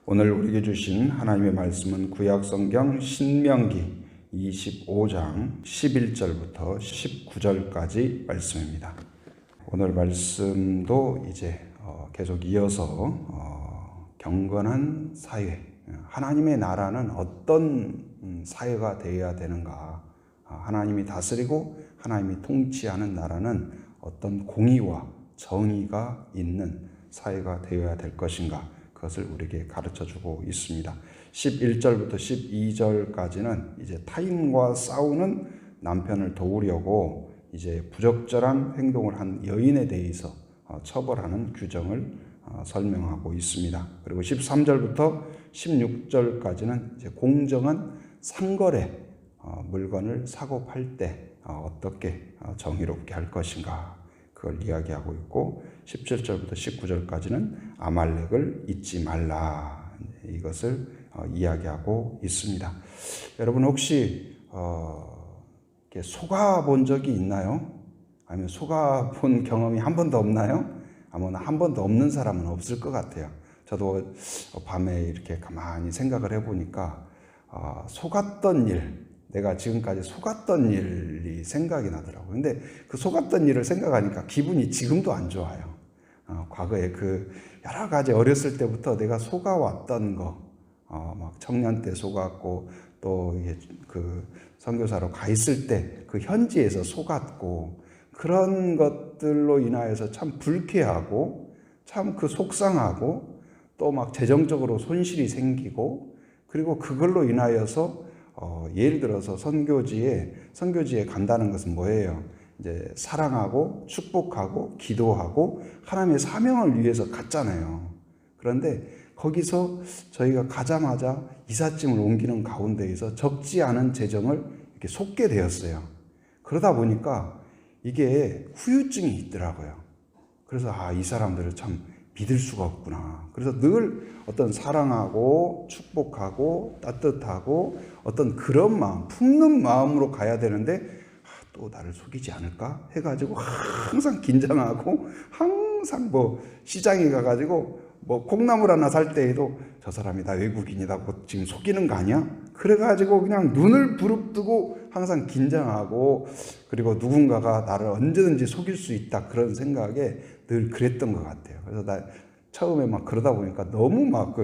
오늘 우리에게 주신 하나님의 말씀은 구약성경 신명기 25장 11절부터 19절까지 말씀입니다. 오늘 말씀도 이제 계속 이어서 경건한 사회, 하나님의 나라는 어떤 사회가 되어야 되는가, 하나님이 다스리고 하나님이 통치하는 나라는 어떤 공의와 정의가 있는 사회가 되어야 될 것인가, 그것을 우리에게 가르쳐주고 있습니다. 11절부터 12절까지는 이제 타인과 싸우는 남편을 도우려고 이제 부적절한 행동을 한 여인에 대해서 처벌하는 규정을 설명하고 있습니다. 그리고 13절부터 16절까지는 이제 공정한 상거래, 물건을 사고 팔 때 어떻게 정의롭게 할 것인가, 그걸 이야기하고 있고, 17절부터 19절까지는 아말렉을 잊지 말라, 이것을 이야기하고 있습니다. 여러분 혹시 속아본 적이 있나요? 아니면 속아본 경험이 한 번도 없나요? 아마 한 번도 없는 사람은 없을 것 같아요. 저도 밤에 이렇게 가만히 생각을 해보니까 속았던 일, 내가 지금까지 속았던 일이 생각이 나더라고요. 근데 그 속았던 일을 생각하니까 기분이 지금도 안 좋아요. 과거에 그 여러 가지 어렸을 때부터 내가 속아왔던 거, 막 청년 때 속았고, 또 그 선교사로 가 있을 때 그 현지에서 속았고, 그런 것들로 인하여서 참 불쾌하고, 참 그 속상하고, 또 막 재정적으로 손실이 생기고, 그리고 그걸로 인하여서 예를 들어서 선교지에 간다는 것은 뭐예요? 이제 사랑하고 축복하고 기도하고 하나님의 사명을 위해서 갔잖아요. 그런데 거기서 저희가 가자마자 이삿짐을 옮기는 가운데에서 적지 않은 재정을 이렇게 쏟게 되었어요. 그러다 보니까 이게 후유증이 있더라고요. 그래서 이 사람들을 참 믿을 수가 없구나. 그래서 늘 어떤 사랑하고 축복하고 따뜻하고 어떤 그런 마음, 품는 마음으로 가야 되는데 또 나를 속이지 않을까 해가지고 항상 긴장하고, 항상 시장에 가가지고 콩나물 하나 살 때에도 저 사람이 나 외국인이다 지금 속이는 거 아니야? 그래가지고 그냥 눈을 부릅뜨고 항상 긴장하고, 그리고 누군가가 나를 언제든지 속일 수 있다 그런 생각에 늘 그랬던 것 같아요. 그래서 나 처음에 막 그러다 보니까 너무 막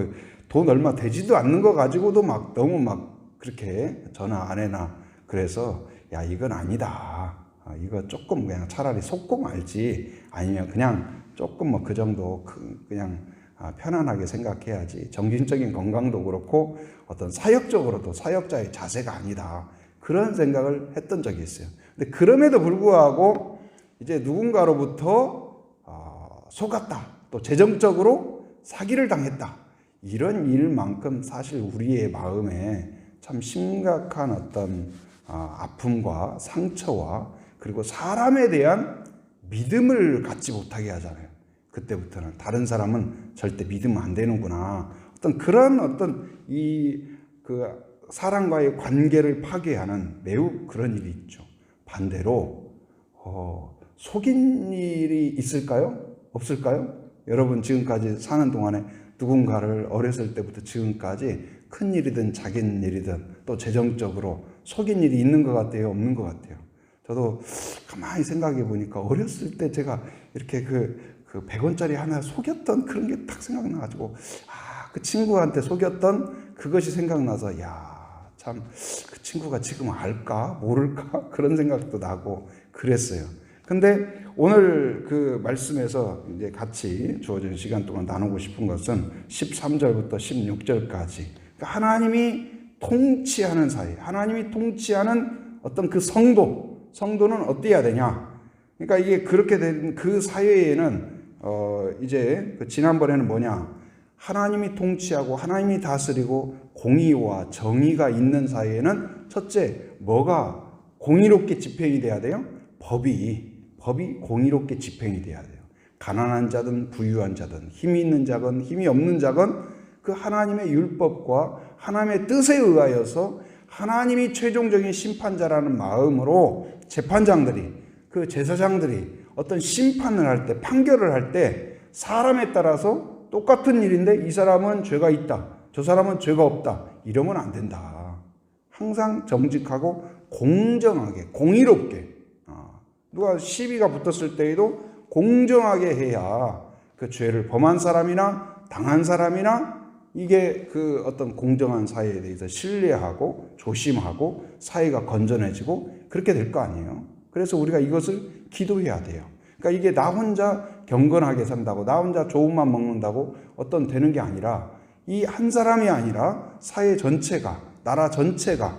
돈 얼마 되지도 않는 거 가지고도 막 너무 막 그렇게 전화 안 해나. 그래서 야, 이건 아니다. 이거 조금 그냥 차라리 속고 말지, 아니면 그냥 조금 그 정도 그냥 편안하게 생각해야지. 정신적인 건강도 그렇고 어떤 사역적으로도 사역자의 자세가 아니다, 그런 생각을 했던 적이 있어요. 근데 그럼에도 불구하고 이제 누군가로부터 속았다, 또 재정적으로 사기를 당했다, 이런 일만큼 사실 우리의 마음에 참 심각한 어떤 아픔과 상처와, 그리고 사람에 대한 믿음을 갖지 못하게 하잖아요. 그때부터는 다른 사람은 절대 믿으면 안 되는구나, 어떤 그런 그 사람과의 관계를 파괴하는 매우 그런 일이 있죠. 반대로 속인 일이 있을까요? 없을까요? 여러분 지금까지 사는 동안에 누군가를 어렸을 때부터 지금까지 큰 일이든 작은 일이든 또 재정적으로 속인 일이 있는 것 같아요? 없는 것 같아요? 저도 가만히 생각해 보니까 어렸을 때 제가 이렇게 그 100원짜리 하나 속였던 그런 게 딱 생각나가지고, 그 친구한테 속였던 그것이 생각나서, 참 그 친구가 지금 알까 모를까 그런 생각도 나고 그랬어요. 근데 오늘 그 말씀에서 이제 같이 주어진 시간 동안 나누고 싶은 것은 13절부터 16절까지, 그러니까 하나님이 통치하는 사회, 하나님이 통치하는 어떤 그 성도는 어때야 되냐. 그러니까 이게 그렇게 된 그 사회에는 이제 지난번에는 뭐냐, 하나님이 통치하고 하나님이 다스리고 공의와 정의가 있는 사회에는 첫째, 뭐가 공의롭게 집행이 돼야 돼요? 법이 공의롭게 집행이 돼야 돼요. 가난한 자든 부유한 자든, 힘이 있는 자건 힘이 없는 자건 그 하나님의 율법과 하나님의 뜻에 의하여서 하나님이 최종적인 심판자라는 마음으로 재판장들이, 그 제사장들이 어떤 심판을 할 때, 판결을 할 때 사람에 따라서 똑같은 일인데 이 사람은 죄가 있다, 저 사람은 죄가 없다, 이러면 안 된다. 항상 정직하고 공정하게, 공의롭게, 누가 시비가 붙었을 때에도 공정하게 해야 그 죄를 범한 사람이나 당한 사람이나 이게 그 어떤 공정한 사회에 대해서 신뢰하고 조심하고 사회가 건전해지고 그렇게 될 거 아니에요. 그래서 우리가 이것을 기도해야 돼요. 그러니까 이게 나 혼자 경건하게 산다고, 나 혼자 좋은 맘 먹는다고 어떤 되는 게 아니라 이 한 사람이 아니라 사회 전체가, 나라 전체가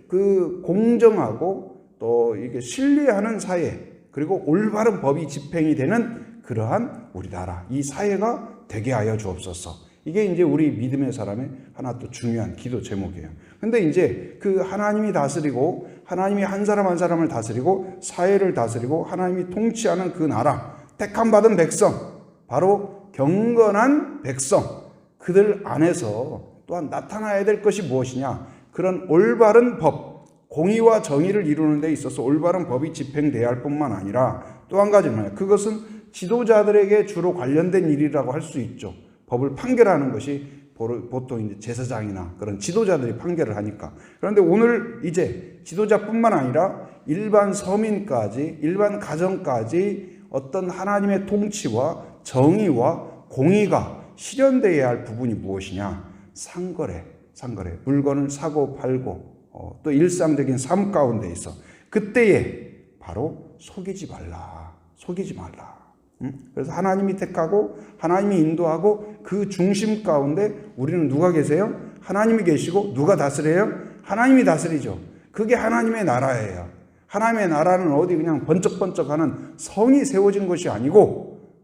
그 공정하고 또 이게 신뢰하는 사회, 그리고 올바른 법이 집행이 되는 그러한 우리나라, 이 사회가 되게 하여 주옵소서. 이게 이제 우리 믿음의 사람의 하나 또 중요한 기도 제목이에요. 근데 이제 그 하나님이 다스리고, 하나님이 한 사람 한 사람을 다스리고, 사회를 다스리고, 하나님이 통치하는 그 나라, 택함 받은 백성, 바로 경건한 백성, 그들 안에서 또한 나타나야 될 것이 무엇이냐? 그런 올바른 법, 공의와 정의를 이루는 데 있어서 올바른 법이 집행돼야 할 뿐만 아니라 또 한 가지는 그것은 지도자들에게 주로 관련된 일이라고 할 수 있죠. 법을 판결하는 것이 보통 이제 제사장이나 그런 지도자들이 판결을 하니까. 그런데 오늘 이제 지도자뿐만 아니라 일반 서민까지, 일반 가정까지 어떤 하나님의 통치와 정의와 공의가 실현되어야 할 부분이 무엇이냐? 상거래. 물건을 사고 팔고 또 일상적인 삶 가운데 있어. 그때에 바로 속이지 말라. 그래서 하나님이 택하고 하나님이 인도하고 그 중심 가운데 우리는 누가 계세요? 하나님이 계시고 누가 다스려요? 하나님이 다스리죠. 그게 하나님의 나라예요. 하나님의 나라는 어디 그냥 번쩍번쩍하는 성이 세워진 것이 아니고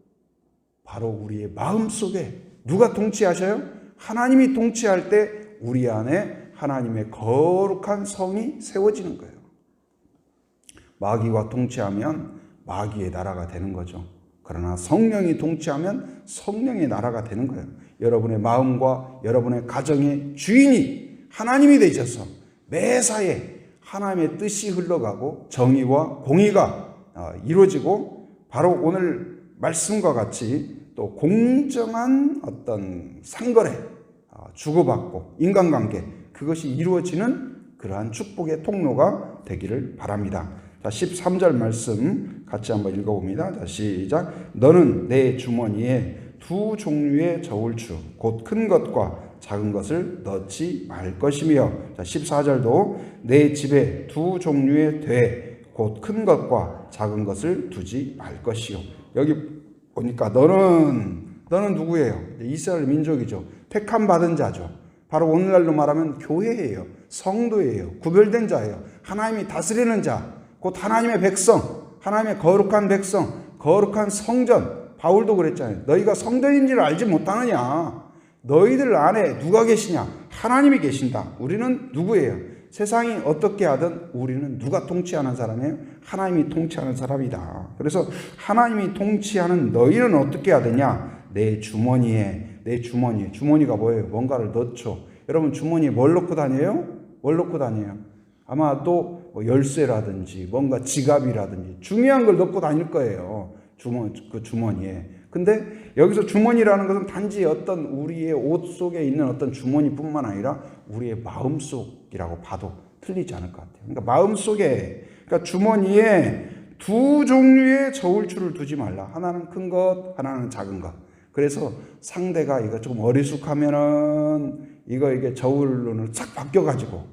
바로 우리의 마음 속에 누가 통치하셔요? 하나님이 통치할 때 우리 안에 하나님의 거룩한 성이 세워지는 거예요. 마귀가 통치하면 마귀의 나라가 되는 거죠. 그러나 성령이 통치하면 성령의 나라가 되는 거예요. 여러분의 마음과 여러분의 가정의 주인이 하나님이 되셔서 매사에 하나님의 뜻이 흘러가고 정의와 공의가 이루어지고 바로 오늘 말씀과 같이 또 공정한 어떤 상거래, 주고받고 인간관계, 그것이 이루어지는 그러한 축복의 통로가 되기를 바랍니다. 자, 13절 말씀 같이 한번 읽어봅니다. 자, 시작. 너는 내 주머니에 두 종류의 저울추 곧 큰 것과 작은 것을 넣지 말 것이며, 자, 14절도 내 집에 두 종류의 돼 곧 큰 것과 작은 것을 두지 말 것이요. 여기 보니까 너는 누구예요? 이스라엘 민족이죠. 택함 받은 자죠. 바로 오늘날로 말하면 교회예요. 성도예요. 구별된 자예요. 하나님이 다스리는 자, 곧 하나님의 백성, 하나님의 거룩한 백성, 거룩한 성전. 바울도 그랬잖아요. 너희가 성전인지를 알지 못하느냐? 너희들 안에 누가 계시냐? 하나님이 계신다. 우리는 누구예요? 세상이 어떻게 하든 우리는 누가 통치하는 사람이에요? 하나님이 통치하는 사람이다. 그래서 하나님이 통치하는 너희는 어떻게 해야 되냐? 내 주머니가 뭐예요? 뭔가를 넣죠. 여러분 주머니에 뭘 넣고 다녀요? 아마 또 뭐 열쇠라든지 뭔가 지갑이라든지 중요한 걸 넣고 다닐 거예요. 그 주머니에. 근데 여기서 주머니라는 것은 단지 어떤 우리의 옷 속에 있는 어떤 주머니뿐만 아니라 우리의 마음속이라고 봐도 틀리지 않을 것 같아요. 그러니까 마음속에, 그러니까 주머니에 두 종류의 저울추를 두지 말라. 하나는 큰 것, 하나는 작은 것. 그래서 상대가 이거 조금 어리숙하면은 이게 저울로는 싹 바뀌어가지고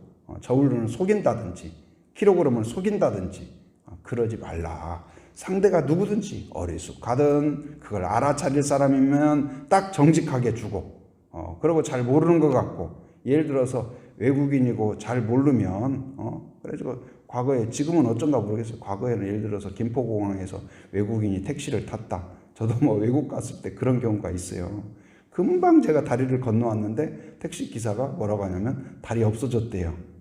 저울로는 속인다든지 킬로그램을 속인다든지 그러지 말라. 상대가 누구든지 어리숙하든 그걸 알아차릴 사람이면 딱 정직하게 주고, 그리고 잘 모르는 것 같고, 예를 들어서 외국인이고 잘 모르면 그래서 과거에, 지금은 어쩐가 모르겠어요. 과거에는 예를 들어서 김포공항에서 외국인이 택시를 탔다. 저도 뭐 외국 갔을 때 그런 경우가 있어요. 금방 제가 다리를 건너왔는데 택시 기사가 뭐라고 하냐면 다리 없어졌대요.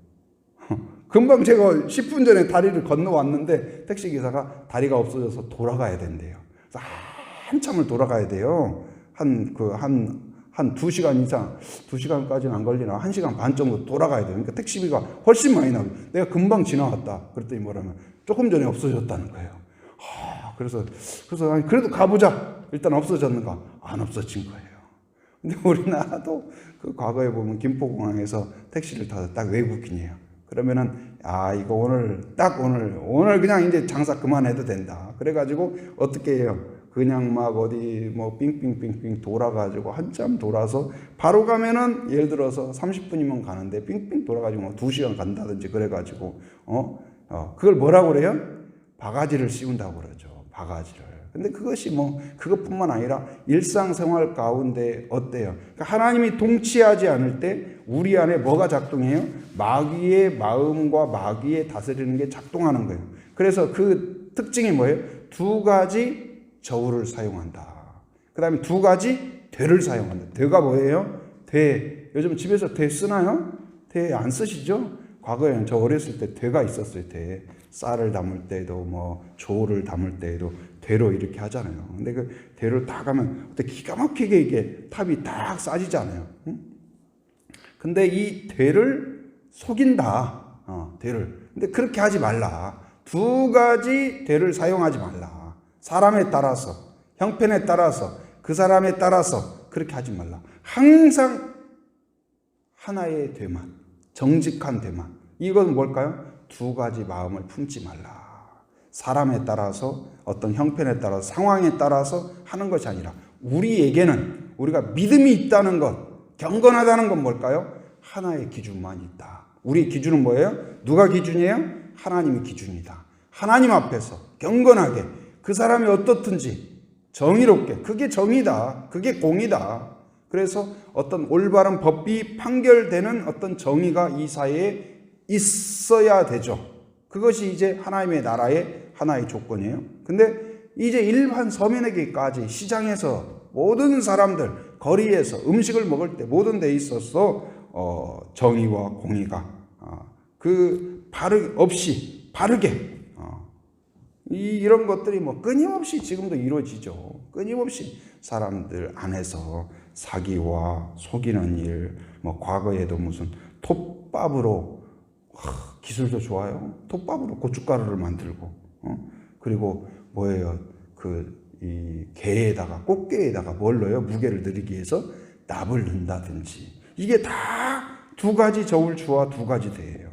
금방 제가 10분 전에 다리를 건너왔는데 택시 기사가 다리가 없어져서 돌아가야 된대요. 그래서 한참을 돌아가야 돼요. 한 2시간 이상, 2시간까지는 안 걸리나, 1시간 반 정도 돌아가야 돼요. 그러니까 택시비가 훨씬 많이 나고, 내가 금방 지나갔다. 그랬더니 뭐라면 조금 전에 없어졌다는 거예요. 그래서 그래도 가보자. 일단 없어졌는가? 안 없어진 거예요. 근데 우리나라도 그 과거에 보면 김포공항에서 택시를 타서 딱 외국인이에요. 그러면은 이거 오늘 그냥 이제 장사 그만해도 된다. 그래가지고 어떻게 해요? 그냥 막 어디 뭐 삥삥삥삥 돌아가지고 한참 돌아서 바로 가면은 예를 들어서 30분이면 가는데 삥삥 돌아가지고 뭐 2시간 간다든지 그래가지고 그걸 뭐라고 그래요? 바가지를 씌운다고 그러죠. 바가지를. 근데 그것이 뭐 그것뿐만 아니라 일상생활 가운데 어때요? 그러니까 하나님이 통치하지 않을 때 우리 안에 뭐가 작동해요? 마귀의 마음과 마귀의 다스리는 게 작동하는 거예요. 그래서 그 특징이 뭐예요? 2가지 저울을 사용한다. 그 다음에 2가지 되를 사용한다. 되가 뭐예요? 되. 요즘 집에서 되 쓰나요? 되 안 쓰시죠? 과거에는 저 어렸을 때 되가 있었어요. 되. 쌀을 담을 때도 뭐 조를 담을 때도 되로 이렇게 하잖아요. 근데 그 되로 딱 하면 기가 막히게 이게 탑이 딱 싸지잖아요. 근데 이 되를 속인다. 되를. 근데 그렇게 하지 말라. 2가지 되를 사용하지 말라. 사람에 따라서, 형편에 따라서, 그 사람에 따라서 그렇게 하지 말라. 항상 하나의 되만, 정직한 되만. 이건 뭘까요? 2가지 마음을 품지 말라. 사람에 따라서, 어떤 형편에 따라서, 상황에 따라서 하는 것이 아니라 우리에게는 우리가 믿음이 있다는 것, 경건하다는 건 뭘까요? 하나의 기준만 있다. 우리의 기준은 뭐예요? 누가 기준이에요? 하나님이 기준이다. 하나님 앞에서 경건하게 그 사람이 어떻든지 정의롭게, 그게 정의다. 그게 공이다. 그래서 어떤 올바른 법이 판결되는 어떤 정의가 이 사회에 있어야 되죠. 그것이 이제 하나님의 나라의 하나의 조건이에요. 근데 이제 일반 서민에게까지 시장에서 모든 사람들, 거리에서 음식을 먹을 때 모든 데 있어서 정의와 공의가 없이 바르게 이런 것들이 뭐 끊임없이 지금도 이루어지죠. 끊임없이 사람들 안에서 사기와 속이는 일, 뭐 과거에도 무슨 톱밥으로 기술도 좋아요. 톱밥으로 고춧가루를 만들고 그리고 뭐예요? 이 개에다가 꽃게에다가 뭘 넣어요? 무게를 늘리기 위해서 납을 넣는다든지 이게 다 2가지 저울추와 2가지 대예요.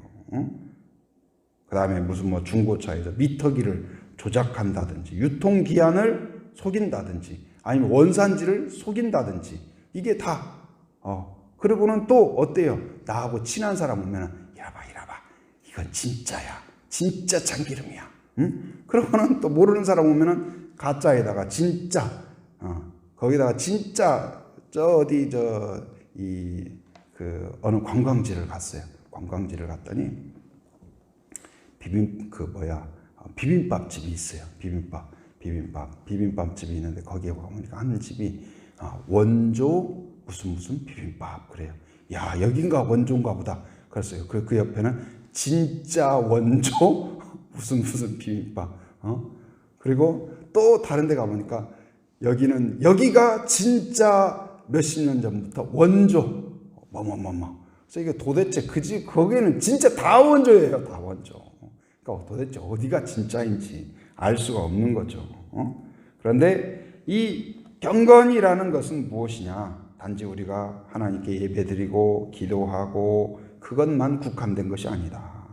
그 다음에 무슨 뭐 중고차에서 미터기를 조작한다든지 유통기한을 속인다든지 아니면 원산지를 속인다든지 이게 다 그리고는 또 어때요? 나하고 친한 사람 오면 이라봐 이건 진짜야. 진짜 참기름이야. 그러고는 또 모르는 사람 오면은 가짜에다가 진짜 거기다가 진짜 어느 관광지를 갔어요. 관광지를 갔더니 비빔밥집이 있어요. 비빔밥집이 있는데 거기에 가보니까 하는 집이 원조 무슨 비빔밥 그래요. 야 여긴가 원조인가 보다. 그랬어요. 그 옆에는 진짜 원조 무슨 비빔밥. 그리고 또 다른 데 가보니까 여기가 진짜 몇십 년 전부터 원조 그래서 이게 도대체 그 집 거기는 진짜 다 원조예요. 다 원조. 그러니까 도대체 어디가 진짜인지 알 수가 없는 거죠. 그런데 이 경건이라는 것은 무엇이냐? 단지 우리가 하나님께 예배드리고 기도하고 그것만 국한된 것이 아니다.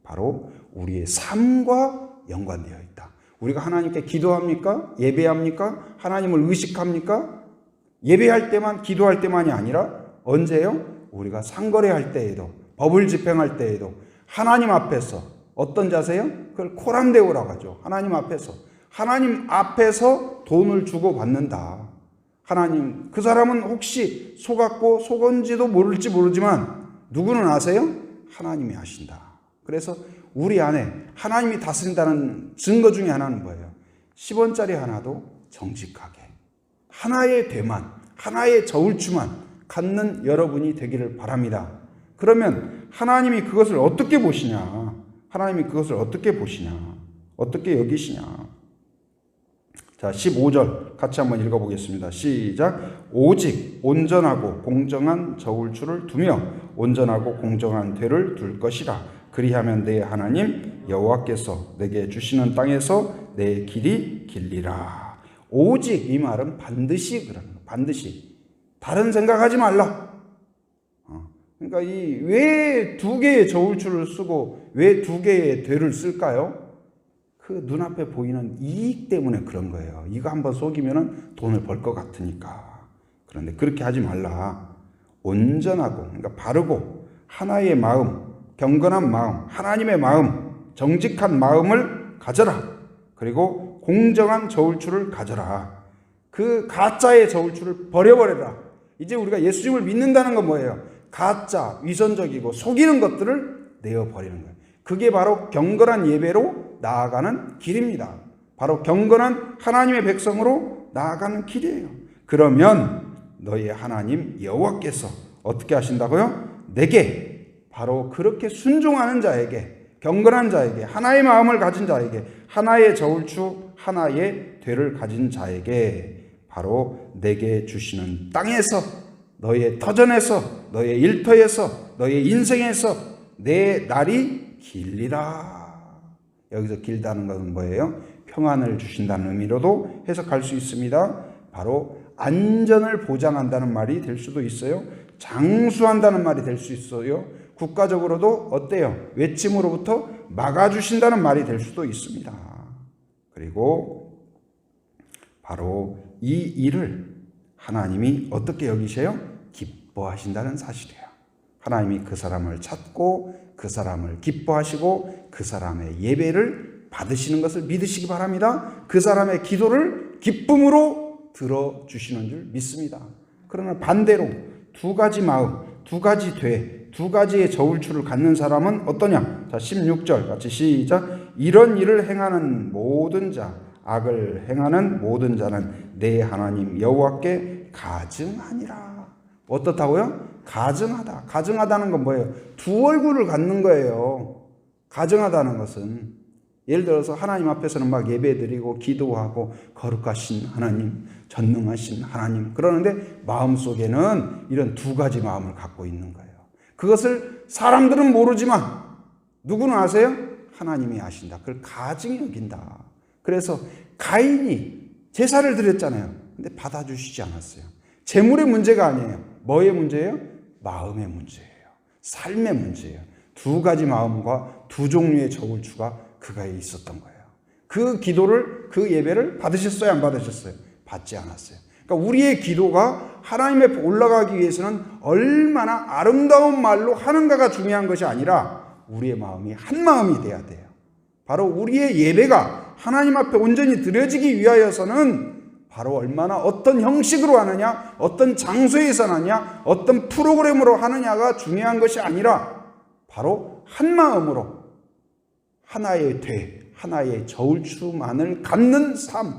바로 우리의 삶과 연관되어 있다. 우리가 하나님께 기도합니까? 예배합니까? 하나님을 의식합니까? 예배할 때만, 기도할 때만이 아니라 언제요? 우리가 상거래할 때에도, 법을 집행할 때에도 하나님 앞에서 어떤 자세요? 그걸 코람데오라고 하죠. 하나님 앞에서 돈을 주고 받는다. 하나님, 그 사람은 혹시 속았고 속은지도 모를지 모르지만 누구는 아세요? 하나님이 아신다. 그래서 우리 안에 하나님이 다스린다는 증거 중에 하나는 뭐예요? 10원짜리 하나도 정직하게 하나의 되만, 하나의 저울추만 갖는 여러분이 되기를 바랍니다. 그러면 하나님이 그것을 어떻게 보시냐? 하나님이 그것을 어떻게 보시냐? 어떻게 여기시냐? 자, 15절 같이 한번 읽어보겠습니다. 시작. 오직 온전하고 공정한 저울추를 두며 온전하고 공정한 되를 둘 것이라. 그리하면 내 하나님 여호와께서 내게 주시는 땅에서 내 길이 길리라. 오직 이 말은 반드시 그러는 거예요. 반드시. 다른 생각하지 말라. 그러니까 이 왜 두 개의 저울추를 쓰고 왜 두 개의 되를 쓸까요? 그 눈앞에 보이는 이익 때문에 그런 거예요. 이거 한번 속이면 돈을 벌 것 같으니까. 그런데 그렇게 하지 말라. 온전하고, 그러니까 바르고 하나의 마음, 경건한 마음, 하나님의 마음, 정직한 마음을 가져라. 그리고 공정한 저울추를 가져라. 그 가짜의 저울추를 버려버려라. 이제 우리가 예수님을 믿는다는 건 뭐예요? 가짜, 위선적이고 속이는 것들을 내어버리는 거예요. 그게 바로 경건한 예배로 나아가는 길입니다. 바로 경건한 하나님의 백성으로 나아가는 길이에요. 그러면 너희의 하나님 여호와께서 어떻게 하신다고요? 내게, 바로 그렇게 순종하는 자에게, 경건한 자에게, 하나의 마음을 가진 자에게, 하나의 저울추, 하나의 되를 가진 자에게 바로 내게 주시는 땅에서, 너의 터전에서, 너의 일터에서, 너의 인생에서 내 날이 길리라. 여기서 길다는 것은 뭐예요? 평안을 주신다는 의미로도 해석할 수 있습니다. 바로 안전을 보장한다는 말이 될 수도 있어요. 장수한다는 말이 될 수 있어요. 국가적으로도 어때요? 외침으로부터 막아주신다는 말이 될 수도 있습니다. 그리고 바로 이 일을 하나님이 어떻게 여기세요? 기뻐하신다는 사실이에요. 하나님이 그 사람을 찾고 그 사람을 기뻐하시고 그 사람의 예배를 받으시는 것을 믿으시기 바랍니다. 그 사람의 기도를 기쁨으로 들어주시는 줄 믿습니다. 그러나 반대로 두 가지 마음, 두 가지 돼, 두 가지의 저울추를 갖는 사람은 어떠냐? 자, 16절 같이 시작. 이런 일을 행하는 모든 자, 악을 행하는 모든 자는 내 하나님 여호와께 가증하니라. 어떻다고요? 가증하다. 가증하다는 건 뭐예요? 두 얼굴을 갖는 거예요. 가증하다는 것은 예를 들어서 하나님 앞에서는 막 예배드리고 기도하고 거룩하신 하나님, 전능하신 하나님, 그러는데 마음속에는 이런 두 가지 마음을 갖고 있는 거예요. 그것을 사람들은 모르지만 누구는 아세요? 하나님이 아신다. 그걸 가증히 여긴다. 그래서 가인이 제사를 드렸잖아요. 근데 받아주시지 않았어요. 재물의 문제가 아니에요. 뭐의 문제예요? 마음의 문제예요. 삶의 문제예요. 두 가지 마음과 두 종류의 저울추가 그가에 있었던 거예요. 그 기도를, 그 예배를 받으셨어요? 안 받으셨어요? 받지 않았어요. 그러니까 우리의 기도가 하나님 앞에 올라가기 위해서는 얼마나 아름다운 말로 하는가가 중요한 것이 아니라 우리의 마음이 한 마음이 돼야 돼요. 바로 우리의 예배가 하나님 앞에 온전히 드려지기 위하여서는 바로 얼마나 어떤 형식으로 하느냐, 어떤 장소에서 하느냐, 어떤 프로그램으로 하느냐가 중요한 것이 아니라 바로 한 마음으로 하나의 돼, 하나의 저울추만을 갖는 삶,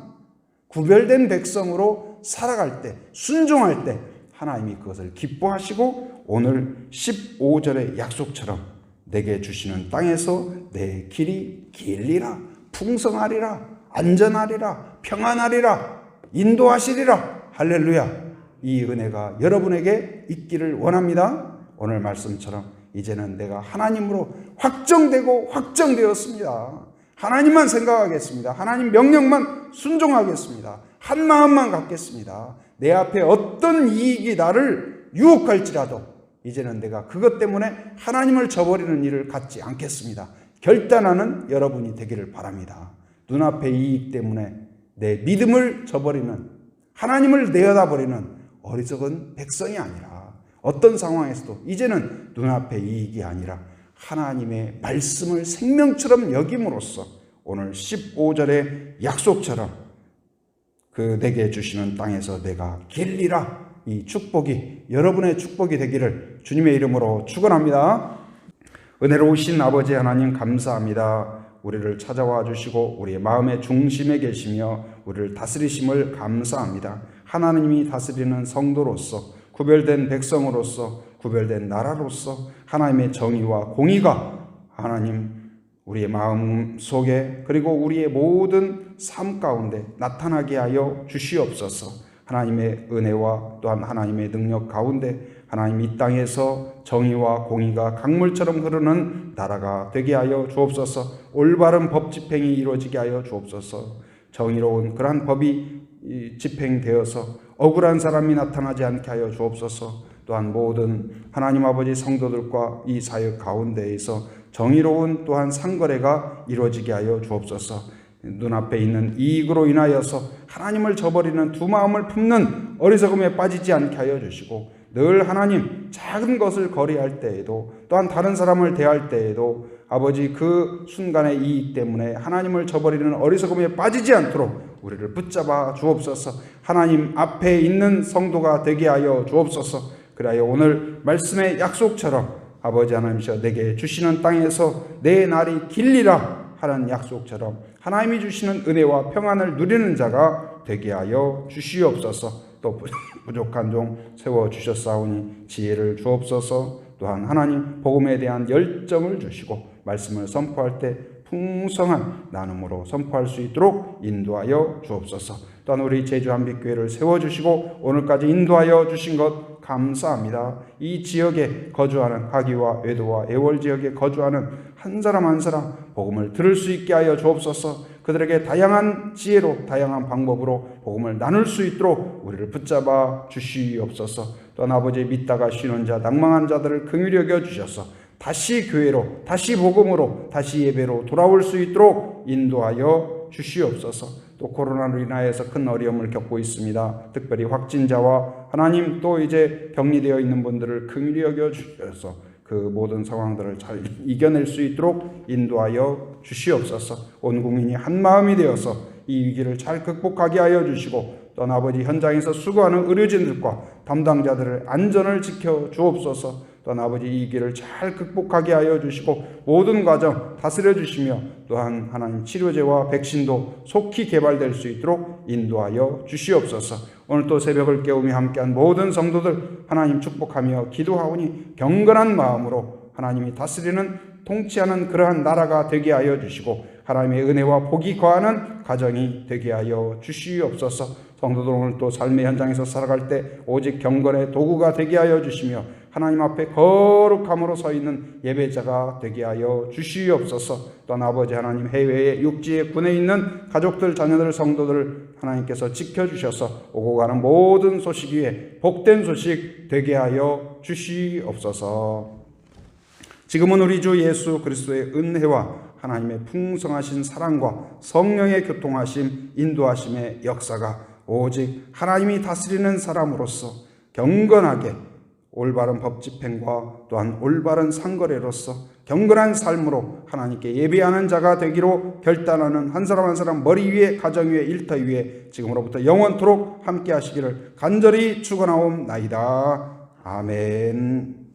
구별된 백성으로 살아갈 때, 순종할 때 하나님이 그것을 기뻐하시고 오늘 15절의 약속처럼 내게 주시는 땅에서 내 길이 길리라, 풍성하리라, 안전하리라, 평안하리라, 인도하시리라. 할렐루야. 이 은혜가 여러분에게 있기를 원합니다. 오늘 말씀처럼 이제는 내가 하나님으로 확정되고 확정되었습니다. 하나님만 생각하겠습니다. 하나님 명령만 순종하겠습니다. 한 마음만 갖겠습니다. 내 앞에 어떤 이익이 나를 유혹할지라도 이제는 내가 그것 때문에 하나님을 저버리는 일을 갖지 않겠습니다. 결단하는 여러분이 되기를 바랍니다. 눈앞의 이익 때문에 내 믿음을 저버리는, 하나님을 내어다버리는 어리석은 백성이 아니라 어떤 상황에서도 이제는 눈앞의 이익이 아니라 하나님의 말씀을 생명처럼 여김으로써 오늘 15절의 약속처럼 그 내게 주시는 땅에서 내가 길리라, 이 축복이 여러분의 축복이 되기를 주님의 이름으로 축원합니다. 은혜로우신 아버지 하나님 감사합니다. 우리를 찾아와 주시고 우리의 마음의 중심에 계시며 우리를 다스리심을 감사합니다. 하나님이 다스리는 성도로서, 구별된 백성으로서, 구별된 나라로서 하나님의 정의와 공의가 하나님 우리의 마음 속에 그리고 우리의 모든 삶 가운데 나타나게 하여 주시옵소서. 하나님의 은혜와 또한 하나님의 능력 가운데 하나님 이 땅에서 정의와 공의가 강물처럼 흐르는 나라가 되게 하여 주옵소서. 올바른 법 집행이 이루어지게 하여 주옵소서. 정의로운 그러한 법이 집행되어서 억울한 사람이 나타나지 않게 하여 주옵소서. 또한 모든 하나님 아버지 성도들과 이 사역 가운데에서 정의로운 또한 상거래가 이루어지게 하여 주옵소서. 눈앞에 있는 이익으로 인하여서 하나님을 저버리는 두 마음을 품는 어리석음에 빠지지 않게 하여 주시고, 늘 하나님 작은 것을 거래할 때에도 또한 다른 사람을 대할 때에도 아버지 그 순간의 이익 때문에 하나님을 저버리는 어리석음에 빠지지 않도록 우리를 붙잡아 주옵소서. 하나님 앞에 있는 성도가 되게 하여 주옵소서. 그리하여 오늘 말씀의 약속처럼 아버지 하나님이셔 내게 주시는 땅에서 내 날이 길리라 하는 약속처럼 하나님이 주시는 은혜와 평안을 누리는 자가 되게 하여 주시옵소서. 또 부족한 종 세워주셨사오니 지혜를 주옵소서. 또한 하나님 복음에 대한 열정을 주시고 말씀을 선포할 때 풍성한 나눔으로 선포할 수 있도록 인도하여 주옵소서. 또한 우리 제주 한빛교회를 세워주시고 오늘까지 인도하여 주신 것 감사합니다. 이 지역에 거주하는 하기와 외도와 애월 지역에 거주하는 한 사람 한 사람 복음을 들을 수 있게 하여 주옵소서. 그들에게 다양한 지혜로 다양한 방법으로 복음을 나눌 수 있도록 우리를 붙잡아 주시옵소서. 또한 아버지 믿다가 쉬는 자 낭망한 자들을 긍휼히 여겨 주셔서 다시 교회로 다시 복음으로 다시 예배로 돌아올 수 있도록 인도하여 주시옵소서. 또 코로나로 인하여서 큰 어려움을 겪고 있습니다. 특별히 확진자와 하나님 또 이제 격리되어 있는 분들을 긍휼히 여겨 주셔서 그 모든 상황들을 잘 이겨낼 수 있도록 인도하여 주시옵소서. 온 국민이 한 마음이 되어서 이 위기를 잘 극복하게 하여 주시고, 또한 아버지 현장에서 수고하는 의료진들과 담당자들의 안전을 지켜 주옵소서. 또한 아버지 이 위기를 잘 극복하게 하여 주시고 모든 과정 다스려 주시며, 또한 하나님 치료제와 백신도 속히 개발될 수 있도록 인도하여 주시옵소서. 오늘 또 새벽을 깨우며 함께한 모든 성도들 하나님 축복하며 기도하오니 경건한 마음으로 하나님이 다스리는 통치하는 그러한 나라가 되게 하여 주시고 하나님의 은혜와 복이 거하는 가정이 되게 하여 주시옵소서. 성도들 오늘 또 삶의 현장에서 살아갈 때 오직 경건의 도구가 되게 하여 주시며 하나님 앞에 거룩함으로 서 있는 예배자가 되게 하여 주시옵소서. 또한 아버지 하나님 해외에 육지에 군에 있는 가족들 자녀들 성도들을 하나님께서 지켜주셔서 오고 가는 모든 소식 위에 복된 소식 되게 하여 주시옵소서. 지금은 우리 주 예수 그리스도의 은혜와 하나님의 풍성하신 사랑과 성령의 교통하심 인도하심의 역사가 오직 하나님이 다스리는 사람으로서 경건하게 올바른 법 집행과 또한 올바른 상거래로서 경건한 삶으로 하나님께 예배하는 자가 되기로 결단하는 한 사람 한 사람 머리 위에 가정 위에 일터 위에 지금으로부터 영원토록 함께 하시기를 간절히 축원하옵나이다. 아멘.